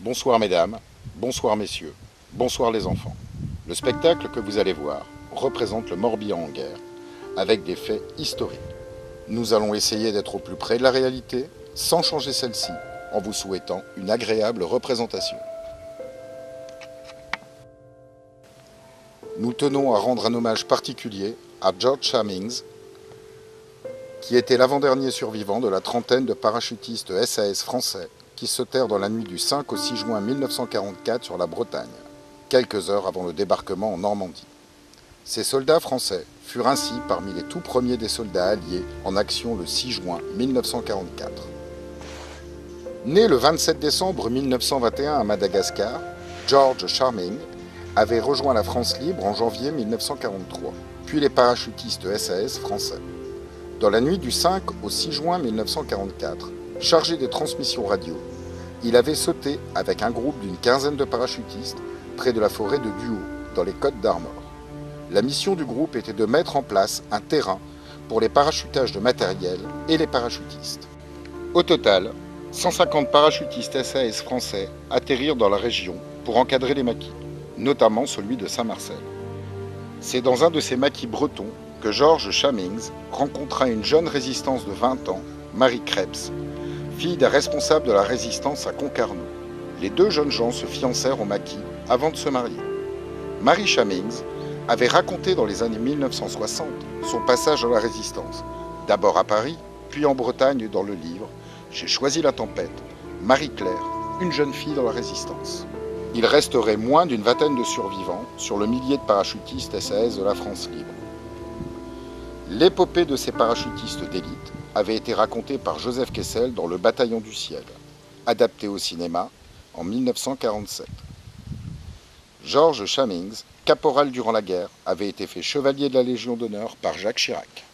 Bonsoir mesdames, bonsoir messieurs, bonsoir les enfants. Le spectacle que vous allez voir représente le Morbihan en guerre, avec des faits historiques. Nous allons essayer d'être au plus près de la réalité, sans changer celle-ci, en vous souhaitant une agréable représentation. Nous tenons à rendre un hommage particulier à George Chamings, qui était l'avant-dernier survivant de la trentaine de parachutistes SAS français qui sautèrent dans la nuit du 5 au 6 juin 1944 sur la Bretagne, quelques heures avant le débarquement en Normandie. Ces soldats français furent ainsi parmi les tout premiers des soldats alliés en action le 6 juin 1944. Né le 27 décembre 1921 à Madagascar, George Chamings avait rejoint la France libre en janvier 1943, puis les parachutistes SAS français. Dans la nuit du 5 au 6 juin 1944, chargé des transmissions radio, il avait sauté avec un groupe d'une quinzaine de parachutistes près de la forêt de Duhaut, dans les Côtes d'Armor. La mission du groupe était de mettre en place un terrain pour les parachutages de matériel et les parachutistes. Au total, 150 parachutistes SAS français atterrirent dans la région pour encadrer les maquis, notamment celui de Saint-Marcel. C'est dans un de ces maquis bretons que George Chamings rencontra une jeune résistance de 20 ans, Marie Krebs, fille d'un responsable de la résistance à Concarneau. Les deux jeunes gens se fiancèrent au maquis avant de se marier. Marie Chamings avait raconté dans les années 1960 son passage dans la résistance, d'abord à Paris, puis en Bretagne dans le livre « J'ai choisi la tempête, Marie-Claire, une jeune fille dans la résistance ». Il resterait moins d'une vingtaine de survivants sur le millier de parachutistes SAS de la France libre. L'épopée de ces parachutistes d'élite avait été racontée par Joseph Kessel dans Le Bataillon du Ciel, adapté au cinéma en 1947. George Chamings, caporal durant la guerre, avait été fait chevalier de la Légion d'honneur par Jacques Chirac.